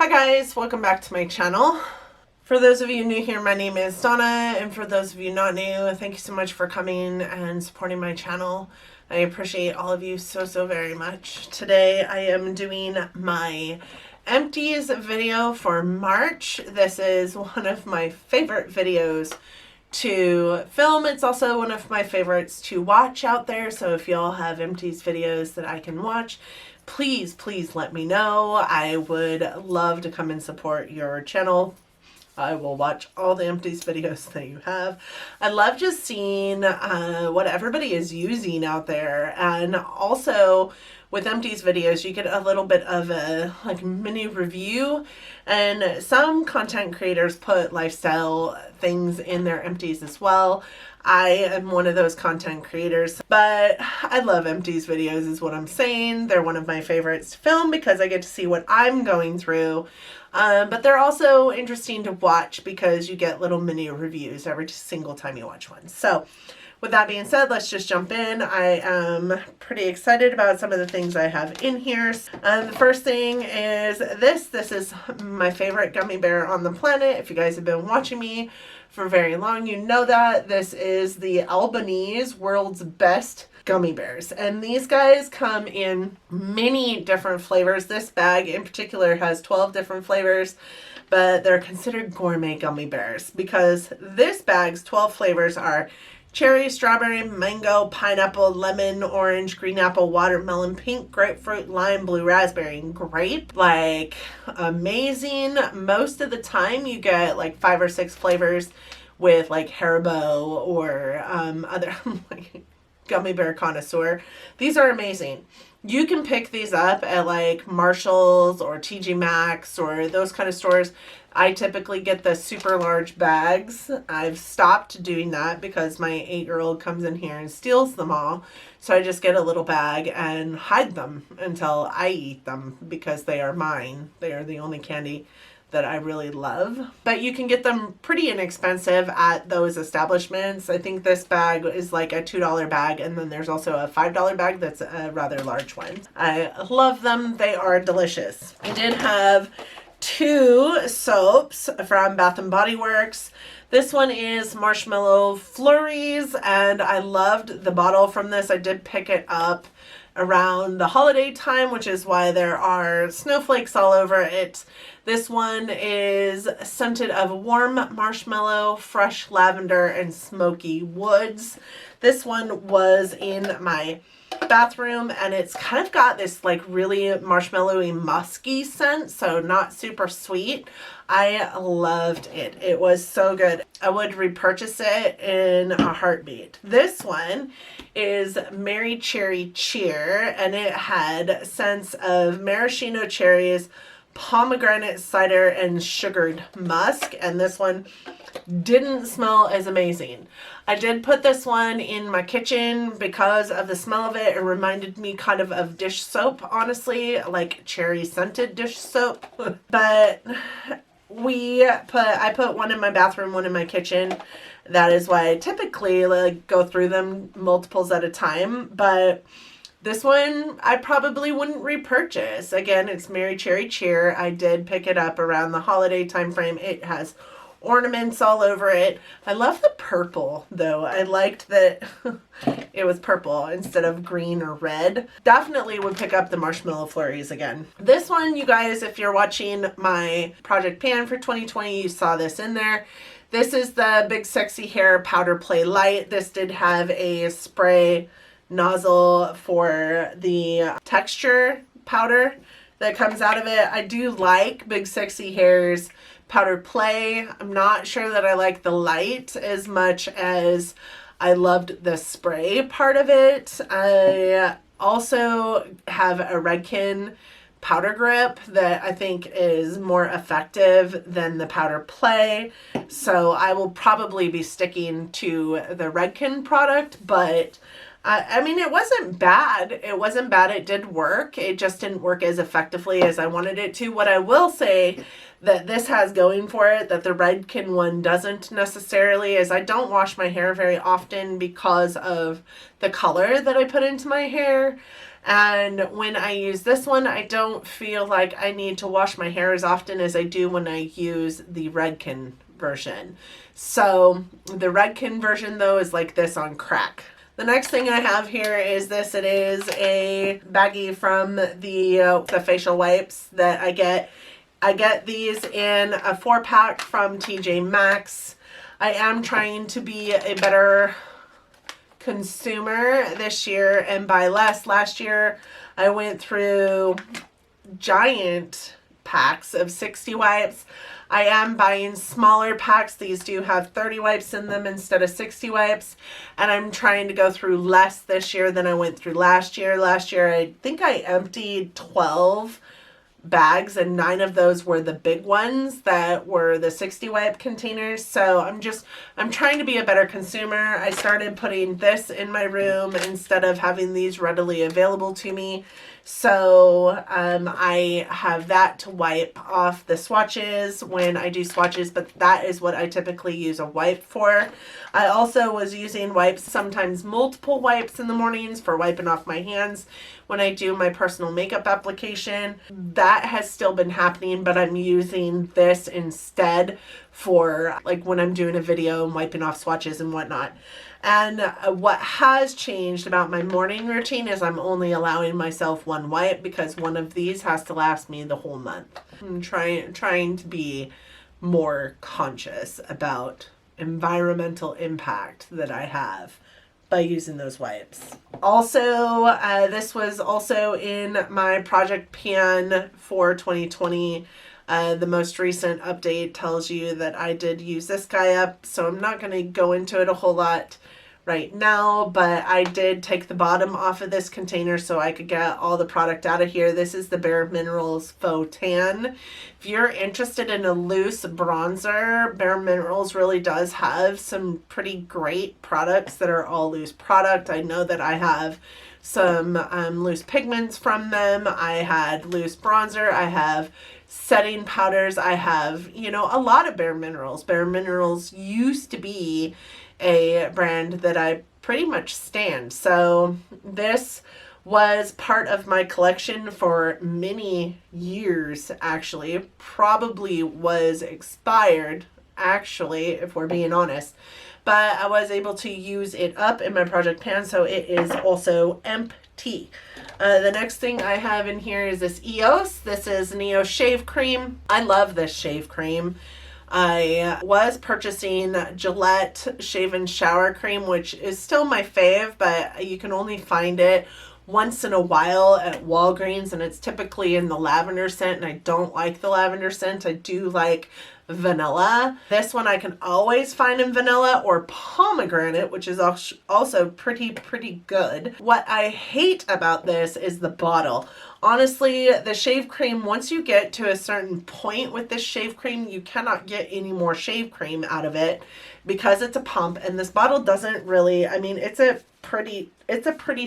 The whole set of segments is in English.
Hi guys, welcome back to my channel. For those of you new here, my name is Donna, and for those of you not new, thank you so much for coming and supporting my channel. I appreciate all of you so very much. Today I am doing my Empties video for March. This is one of my favorite videos to film. It's also one of my favorites to watch out there, so if y'all have Empties videos that I can watch, please let me know. I would love to come and support your channel. I will watch all the Empties videos that you have. I love just seeing what everybody is using out there, and also with Empties videos you get a little bit of a mini review, and some content creators put lifestyle things in their Empties as well. I am one of those content creators, but I love Empties videos is what I'm saying. They're one of my favorites to film because I get to see what I'm going through. But they're also interesting to watch because you get little mini reviews every single time you watch one. So with that being said, let's just jump in. I am pretty excited about some of the things I have in here. The first thing is this. This is my favorite gummy bear on the planet. If you guys have been watching me for very long, you know that. This is the Albanese World's Best Gummy Bears, and these guys come in many different flavors. This bag in particular has 12 different flavors, but they're considered gourmet gummy bears because this bag's 12 flavors are cherry, strawberry, mango, pineapple, lemon, orange, green apple, watermelon, pink, grapefruit, lime, blue raspberry, and grape. Like, amazing. Most of the time you get like 5 or 6 flavors with like Haribo or other gummy bear connoisseur. These are amazing. You can pick these up at like Marshall's or TJ Maxx or those kind of stores. I typically get the super large bags. I've stopped doing that because my 8-year-old comes in here and steals them all. So I just get a little bag and hide them until I eat them because they are mine. They are the only candy that I really love. But you can get them pretty inexpensive at those establishments. I think this bag is like a $2 bag, and then there's also a $5 bag that's a rather large one. I love them. They are delicious. I did have 2 soaps from Bath & Body Works. This one is Marshmallow Flurries, and I loved the bottle from this. I did pick it up around the holiday time, which is why there are snowflakes all over it. This one is scented of warm marshmallow, fresh lavender, and smoky woods. This one was in my bathroom, and it's kind of got this like really marshmallowy musky scent, so not super sweet. I loved it. It was so good. I would repurchase it in a heartbeat. This one is Merry Cherry Cheer, and it had scents of maraschino cherries, pomegranate cider, and sugared musk, and this one didn't smell as amazing. I did put this one in my kitchen because of the smell of it. It reminded me kind of dish soap, honestly, like cherry scented dish soap. But I put one in my bathroom, one in my kitchen. That is why I typically like go through them multiples at a time. But this one I probably wouldn't repurchase. Again, it's Merry Cherry Cheer. I did pick it up around the holiday time frame. It has ornaments all over it. I love the purple though. I liked that it was purple instead of green or red. Definitely would pick up the Marshmallow Flurries again. This one, you guys, if you're watching my Project Pan for 2020, you saw this in there. This is the Big Sexy Hair Powder Play Light. This did have a spray nozzle for the texture powder that comes out of it. I do like Big Sexy Hair's Powder Play. I'm not sure that I like the light as much as I loved the spray part of it. I also have a Redken powder grip that I think is more effective than the Powder Play, so I will probably be sticking to the Redken product. But I mean, it wasn't bad. It wasn't bad. It did work. It just didn't work as effectively as I wanted it to. What I will say that this has going for it that the Redken one doesn't necessarily is I don't wash my hair very often because of the color that I put into my hair. And when I use this one, I don't feel like I need to wash my hair as often as I do when I use the Redken version. So the Redken version though is like this on crack. The next thing I have here is this. It is a baggie from the facial wipes that I get. I get these in a 4-pack from TJ Maxx. I am trying to be a better consumer this year and buy less. Last year I went through giant packs of 60 wipes. I am buying smaller packs. These do have 30 wipes in them instead of 60 wipes. And I'm trying to go through less this year than I went through last year. Last year, I think I emptied 12 bags and 9 of those were the big ones that were the 60 wipe containers. So I'm trying to be a better consumer. I started putting this in my room instead of having these readily available to me. So I have that to wipe off the swatches when I do swatches, but that is what I typically use a wipe for. I also was using wipes, sometimes multiple wipes in the mornings for wiping off my hands when I do my personal makeup application. That has still been happening, but I'm using this instead for like when I'm doing a video and wiping off swatches and whatnot. And what has changed about my morning routine is I'm only allowing myself one wipe because one of these has to last me the whole month. I'm trying to be more conscious about environmental impact that I have by using those wipes. Also, this was also in my project pan for 2020. The most recent update tells you that I did use this guy up, so I'm not going to go into it a whole lot right now, but I did take the bottom off of this container so I could get all the product out of here. This is the Bare Minerals Faux Tan. If you're interested in a loose bronzer, Bare Minerals really does have some pretty great products that are all loose product. I know that I have some loose pigments from them. I had loose bronzer. I have setting powders. I have, a lot of Bare Minerals. Bare Minerals used to be a brand that I pretty much stand. So this was part of my collection for many years, actually. Probably was expired, actually, if we're being honest. But I was able to use it up in my project pan, so it is also empty. The next thing I have in here is this EOS. This is an EOS shave cream. I love this shave cream. I was purchasing Gillette Shave and Shower Cream, which is still my fave, but you can only find it once in a while at Walgreens, and it's typically in the lavender scent, and I don't like the lavender scent. I do like vanilla. This one I can always find in vanilla or pomegranate, which is also pretty good. What I hate about this is the bottle. Honestly, the shave cream, once you get to a certain point with this shave cream, you cannot get any more shave cream out of it because it's a pump, and this bottle doesn't really, it's a pretty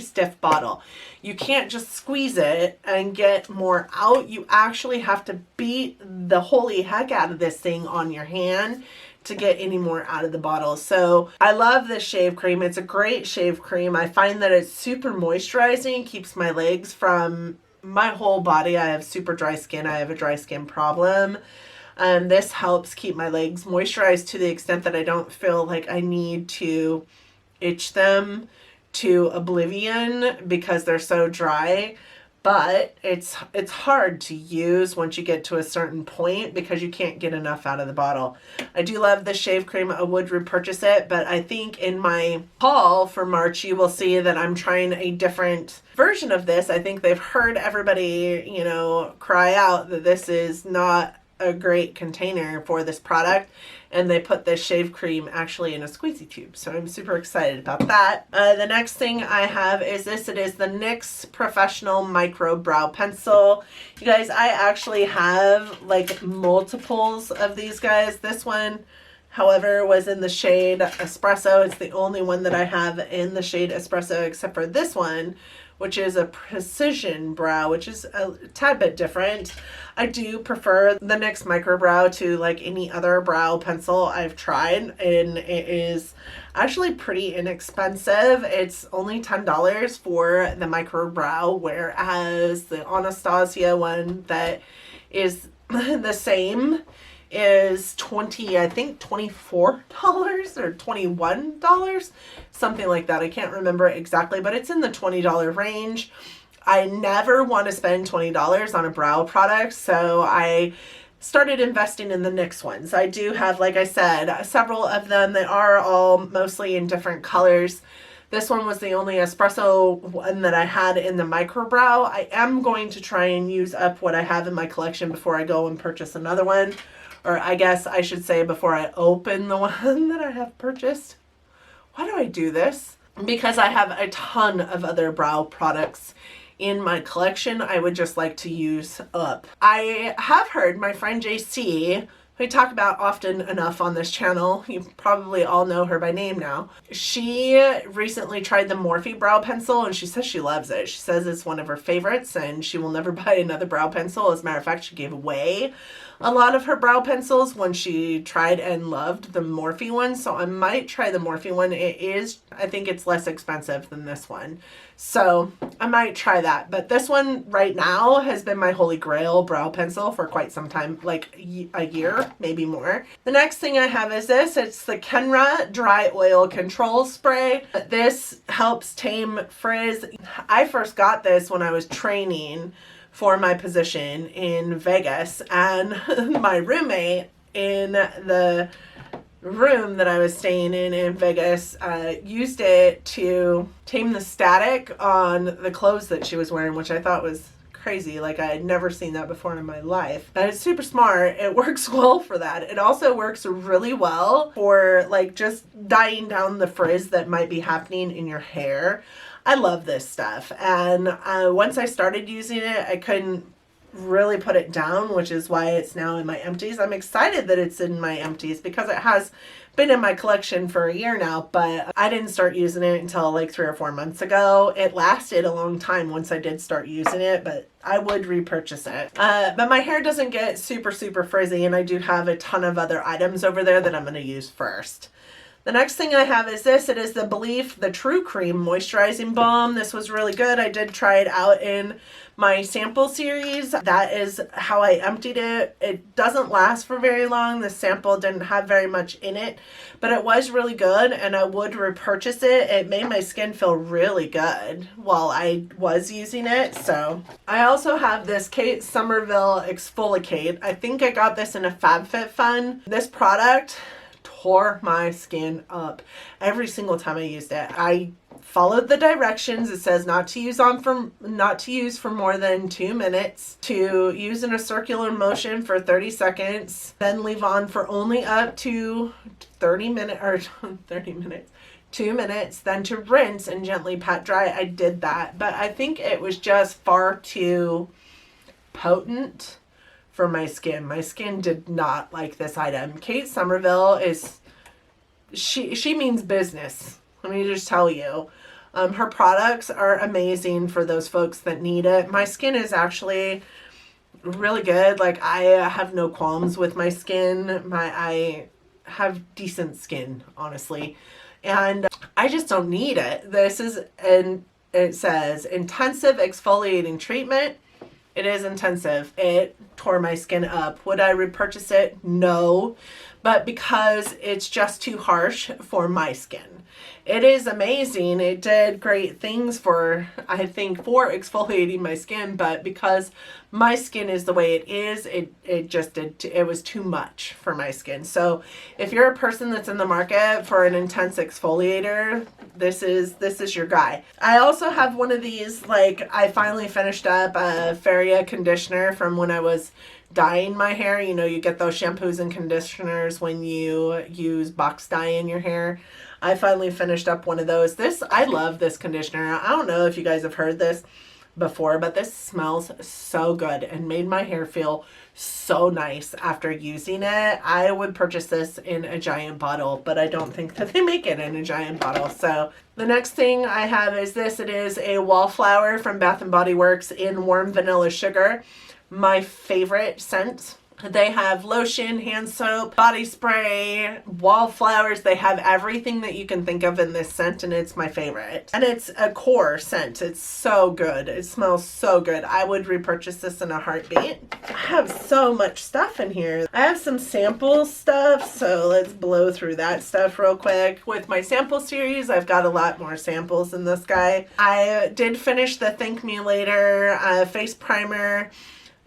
stiff bottle. You can't just squeeze it and get more out. You actually have to beat the holy heck out of this thing on your hand to get any more out of the bottle. So I love this shave cream. It's a great shave cream. I find that it's super moisturizing, keeps my legs from my whole body. I have super dry skin. I have a dry skin problem. This helps keep my legs moisturized to the extent that I don't feel like I need to itch them to oblivion because they're so dry. But it's hard to use once you get to a certain point because you can't get enough out of the bottle. I do love this shave cream. I would repurchase it, but I think in my haul for March, you will see that I'm trying a different version of this. I think they've heard everybody, cry out that this is not a great container for this product, and they put this shave cream actually in a squeezy tube, so I'm super excited about that. The next thing I have is this. It is the NYX Professional Micro Brow Pencil. You guys, I actually have like multiples of these guys. This one, however, was in the shade Espresso. It's the only one that I have in the shade Espresso except for this one, which is a precision brow, which is a tad bit different. I do prefer the NYX Micro Brow to like any other brow pencil I've tried, and it is actually pretty inexpensive. It's only $10 for the Micro Brow, whereas the Anastasia one that is the same is I think $24 or $21, something like that. I can't remember exactly, but it's in the $20 range. I never want to spend $20 on a brow product, so I started investing in the NYX ones. I do have, like I said, several of them that are all mostly in different colors. This one was the only espresso one that I had in the Micro Brow. I am going to try and use up what I have in my collection before I go and purchase another one. Or I guess I should say before I open the one that I have purchased. Why do I do this? Because I have a ton of other brow products in my collection I would just like to use up. I have heard my friend JC, who I talk about often enough on this channel, you probably all know her by name now. She recently tried the Morphe brow pencil and she says she loves it. She says it's one of her favorites and she will never buy another brow pencil. As a matter of fact, she gave away a lot of her brow pencils when she tried and loved the Morphe one. So I might try the Morphe one. I think it's less expensive than this one. So I might try that. But this one right now has been my holy grail brow pencil for quite some time, like a year, maybe more. The next thing I have is this. It's the Kenra Dry Oil Control Spray. This helps tame frizz. I first got this when I was training for my position in Vegas, and my roommate in the room that I was staying in Vegas used it to tame the static on the clothes that she was wearing, which I thought was crazy. Like I had never seen that before in my life. And it's super smart. It works well for that. It also works really well for like just dyeing down the frizz that might be happening in your hair. I love this stuff, and once I started using it, I couldn't really put it down, which is why it's now in my empties. I'm excited that it's in my empties because it has been in my collection for a year now, but I didn't start using it until like 3 or 4 months ago. It lasted a long time once I did start using it, but I would repurchase it. But my hair doesn't get super frizzy, and I do have a ton of other items over there that I'm going to use first. The next thing I have is this. It is the Belief the True Cream Moisturizing Balm. This was really good. I did try it out in my sample series. That is how I emptied it. It doesn't last for very long. The sample didn't have very much in it, but it was really good and I would repurchase it. It made my skin feel really good while I was using it. So I also have this Kate Somerville Exfoliate. I think I got this in a FabFitFun. This product tore my skin up every single time I used it. I followed the directions. It says not to use for more than 2 minutes, to use in a circular motion for 30 seconds, then leave on for only up to 2 minutes, then to rinse and gently pat dry. I did that, but I think it was just far too potent for my skin. My skin did not like this item. Kate Somerville she means business. Let me just tell you. Her products are amazing for those folks that need it. My skin is actually really good. Like I have no qualms with my skin. I have decent skin, honestly. And I just don't need it. It says intensive exfoliating treatment. It is intensive. It tore my skin up. Would I repurchase it? No, but because it's just too harsh for my skin. It is amazing. It did great things for exfoliating my skin, but because my skin is the way it is, it was too much for my skin. So if you're a person that's in the market for an intense exfoliator, this is your guy. I also have one of these, like I finally finished up a Feria conditioner from when I was dyeing my hair. You know, you get those shampoos and conditioners when you use box dye in your hair. I finally finished up one of those. I love this conditioner. I don't know if you guys have heard this, before, but this smells so good and made my hair feel so nice after using it. I would purchase this in a giant bottle, but I don't think that they make it in a giant bottle. So the next thing I have is this. It is a Wallflower from Bath & Body Works in Warm Vanilla Sugar. My favorite scent. They have lotion, hand soap, body spray, wallflowers. They have everything that you can think of in this scent, and it's my favorite. And it's a core scent. It's so good. It smells so good. I would repurchase this in a heartbeat. I have so much stuff in here. I have some sample stuff, so let's blow through that stuff real quick. With my sample series, I've got a lot more samples in this guy. I did finish the Thank Me Later face primer.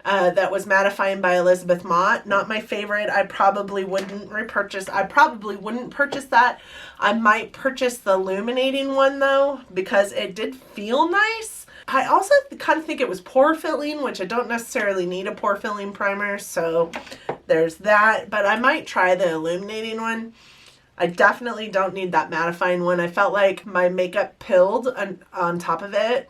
That was mattifying by Elizabeth Mott. Not my favorite. I probably wouldn't purchase that. I might purchase the illuminating one though, because it did feel nice. I also kind of think it was pore filling, which I don't necessarily need a pore filling primer, so there's that. But I might try the illuminating one. I definitely don't need that mattifying one. I felt like my makeup pilled on top of it,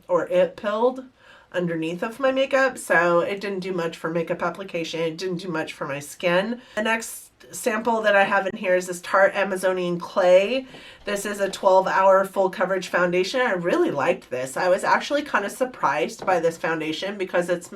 or it pilled underneath of my makeup, so it didn't do much for makeup application. It didn't do much for my skin. The next sample that I have in here is this Tarte Amazonian Clay. This is a 12-hour full coverage foundation. I really liked this. I was actually kind of surprised by this foundation because it's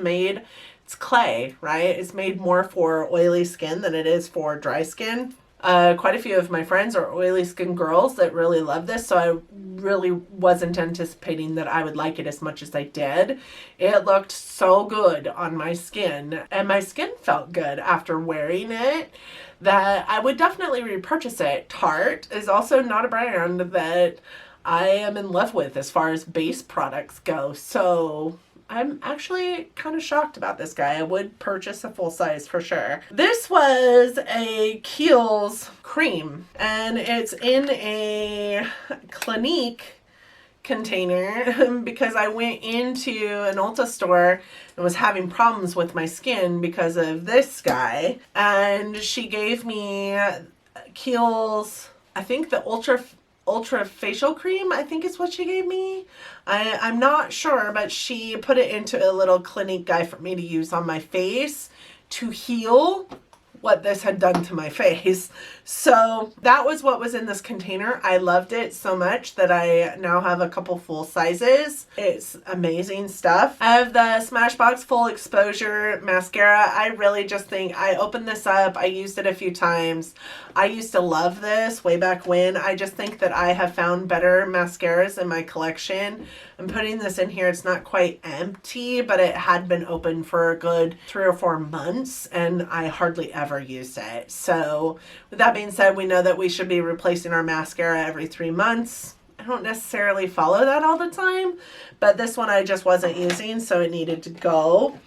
clay, right? It's made more for oily skin than it is for dry skin. Quite a few of my friends are oily skin girls that really love this, so I really wasn't anticipating that I would like it as much as I did. It looked so good on my skin, and my skin felt good after wearing it, that I would definitely repurchase it. Tarte is also not a brand that I am in love with as far as base products go, so I'm actually kind of shocked about this guy. I would purchase a full size for sure. This was a Kiehl's cream, and it's in a Clinique container because I went into an Ulta store and was having problems with my skin because of this guy, and she gave me Kiehl's, I think the Ultra facial cream, I think is what she gave me. I'm not sure, but she put it into a little Clinique guy for me to use on my face to heal what this had done to my face. So that was what was in this container. I loved it so much that I now have a couple full sizes. It's amazing stuff. I have the Smashbox Full Exposure Mascara. I really just think, I opened this up, I used it a few times. I used to love this way back when. I just think that I have found better mascaras in my collection. I'm putting this in here. It's not quite empty, but it had been open for a good 3 or 4 months, and I hardly ever used it. So with that being said, we know that we should be replacing our mascara every 3 months. I don't necessarily follow that all the time, but this one I just wasn't using, so it needed to go.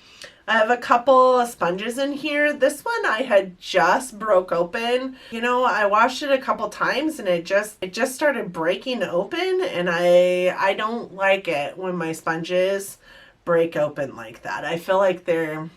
I have a couple of sponges in here. This one I had just broke open. You know, I washed it a couple times and it just started breaking open, and I don't like it when my sponges break open like that. I feel like they're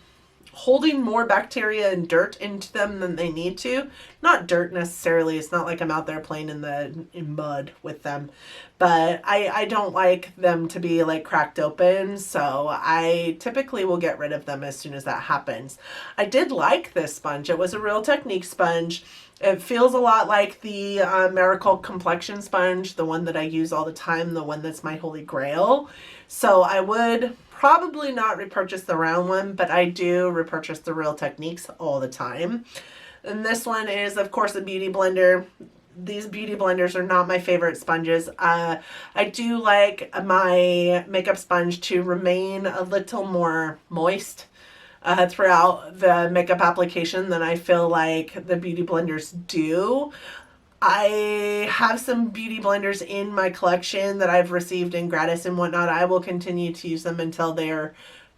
holding more bacteria and dirt into them than they need to. Not dirt necessarily. It's not like I'm out there playing in mud with them. But I don't like them to be like cracked open, so I typically will get rid of them as soon as that happens. I did like this sponge. It was a Real Technique sponge. It feels a lot like the Miracle Complexion sponge, the one that I use all the time, the one that's my holy grail. So I would probably not repurchase the round one, but I do repurchase the Real Techniques all the time. And this one is, of course, a beauty blender. These beauty blenders are not my favorite sponges. I do like my makeup sponge to remain a little more moist throughout the makeup application than I feel like the beauty blenders do. I have some beauty blenders in my collection that I've received in gratis and whatnot. I will continue to use them until they're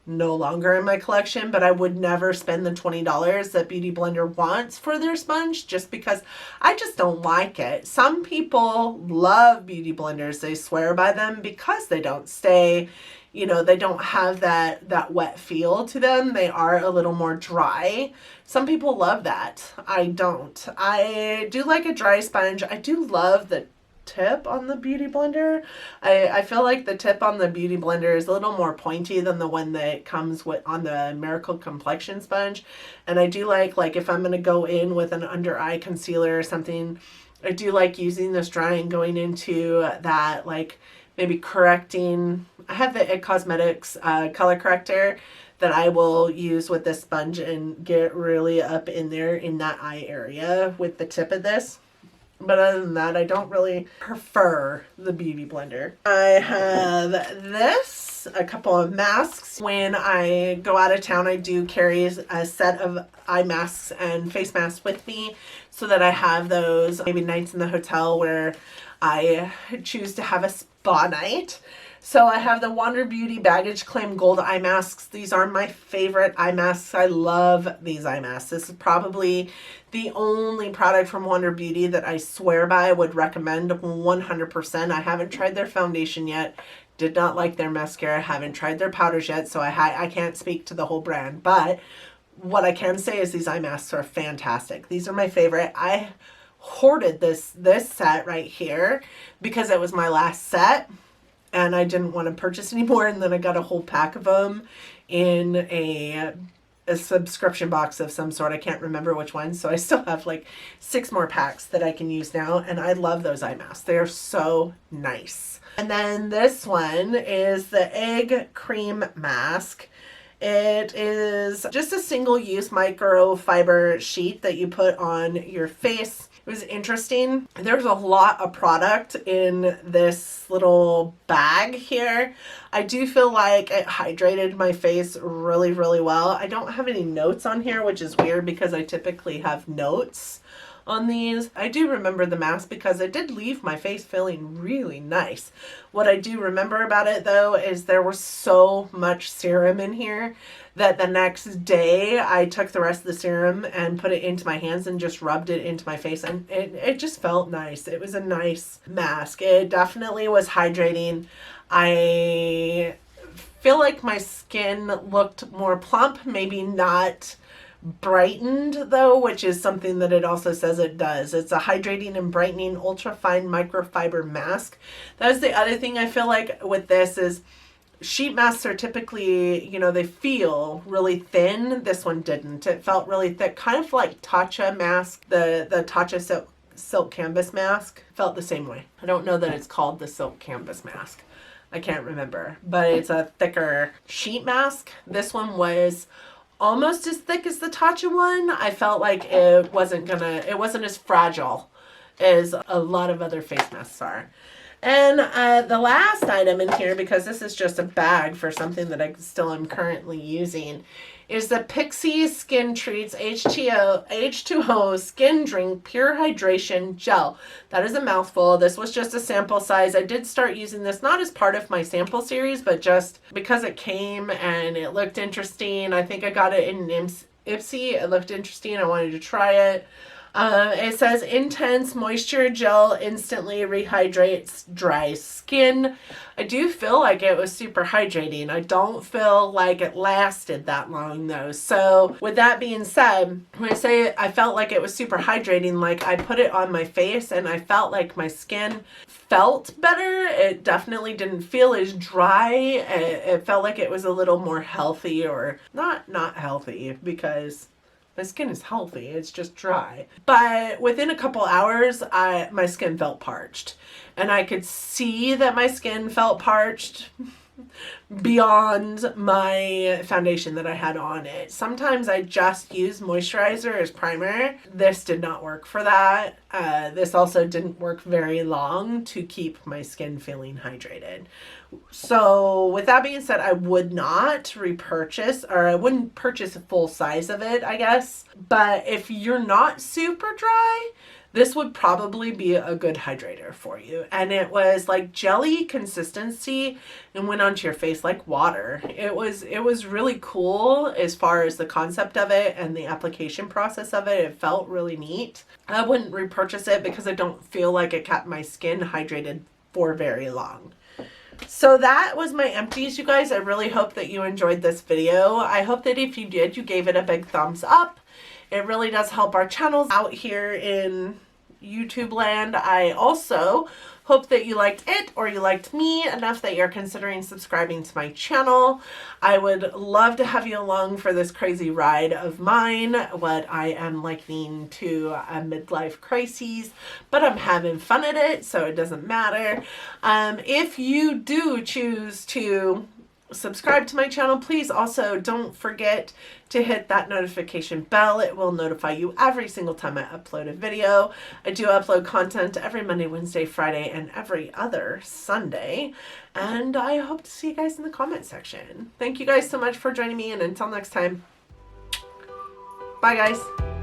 no longer in my collection, but I would never spend the $20 that Beauty Blender wants for their sponge just because I just don't like it. Some people love beauty blenders. They swear by them because they don't stay, you know, they don't have that wet feel to them. They are a little more dry. Some people love that. I don't. I do like a dry sponge. I do love the tip on the Beauty Blender. I feel like the tip on the Beauty Blender is a little more pointy than the one that comes with on the Miracle Complexion Sponge. And I do like if I'm going to go in with an under eye concealer or something, I do like using this dry and going into that, like maybe correcting. I have the It Cosmetics color corrector that I will use with this sponge and get really up in there in that eye area with the tip of this. But other than that, I don't really prefer the Beauty Blender. I have this, a couple of masks. When I go out of town, I do carry a set of eye masks and face masks with me so that I have those maybe nights in the hotel where I choose to have a spa night. So I have the Wander Beauty Baggage Claim Gold eye masks. These are my favorite eye masks. I love these eye masks. This is probably the only product from Wander Beauty that I swear by, would recommend 100%. I haven't tried their foundation yet. Did not like their mascara. Haven't tried their powders yet, so I can't speak to the whole brand. But what I can say is these eye masks are fantastic. These are my favorite. I hoarded this set right here because it was my last set. And I didn't want to purchase anymore. And then I got a whole pack of them in a subscription box of some sort. I can't remember which one. So I still have like 6 more packs that I can use now. And I love those eye masks. They are so nice. And then this one is the Egg Cream Mask. It is just a single-use microfiber sheet that you put on your face. It was interesting. There's a lot of product in this little bag here. I do feel like it hydrated my face really, really well. I don't have any notes on here, which is weird because I typically have notes on these. I do remember the mask because it did leave my face feeling really nice. What I do remember about it though is there was so much serum in here that the next day I took the rest of the serum and put it into my hands and just rubbed it into my face, and it just felt nice. It was a nice mask. It definitely was hydrating. I feel like my skin looked more plump, maybe not brightened though, which is something that it also says it does. It's a hydrating and brightening ultra fine microfiber mask. That was the other thing I feel like with this is sheet masks are typically, you know, they feel really thin. This one didn't. It felt really thick, kind of like Tatcha mask. The Tatcha silk canvas mask felt the same way. I don't know that it's called the silk canvas mask. I can't remember, but it's a thicker sheet mask. This one was almost as thick as the Tatcha one. I felt like it wasn't as fragile as a lot of other face masks are. And the last item in here, because this is just a bag for something that I still am currently using, is the IPSY Skin Treats H2O Skin Drink Pure Hydration Gel. That is a mouthful. This was just a sample size. I did start using this not as part of my sample series, but just because it came and it looked interesting. I think I got it in IPSY. It looked interesting. I wanted to try it. It says intense moisture gel instantly rehydrates dry skin. I do feel like it was super hydrating. I don't feel like it lasted that long though. So with that being said, when I say I felt like it was super hydrating, like I put it on my face and I felt like my skin felt better. It definitely didn't feel as dry. It felt like it was a little more healthy, or not healthy because my skin is healthy, it's just dry. But within a couple hours, my skin felt parched. And I could see that my skin felt parched beyond my foundation that I had on it. Sometimes I just use moisturizer as primer. This did not work for that. This also didn't work very long to keep my skin feeling hydrated. So with that being said, I would not repurchase, or I wouldn't purchase a full size of it, I guess. But if you're not super dry, this would probably be a good hydrator for you. And it was like jelly consistency and went onto your face like water. It was really cool as far as the concept of it and the application process of it. It felt really neat. I wouldn't repurchase it because I don't feel like it kept my skin hydrated for very long. So that was my empties, you guys. I really hope that you enjoyed this video. I hope that if you did, you gave it a big thumbs up. It really does help our channels out here in YouTube land. I also Hope that you liked it or you liked me enough that you're considering subscribing to my channel. I would love to have you along for this crazy ride of mine, what I am likening to a midlife crisis, but I'm having fun at it, so it doesn't matter. If you do choose to subscribe to my channel, please also don't forget to hit that notification bell. It will notify you every single time I upload a video. I do upload content every Monday, Wednesday, Friday, and every other Sunday. And I hope to see you guys in the comment section. Thank you guys so much for joining me, and until next time, bye guys.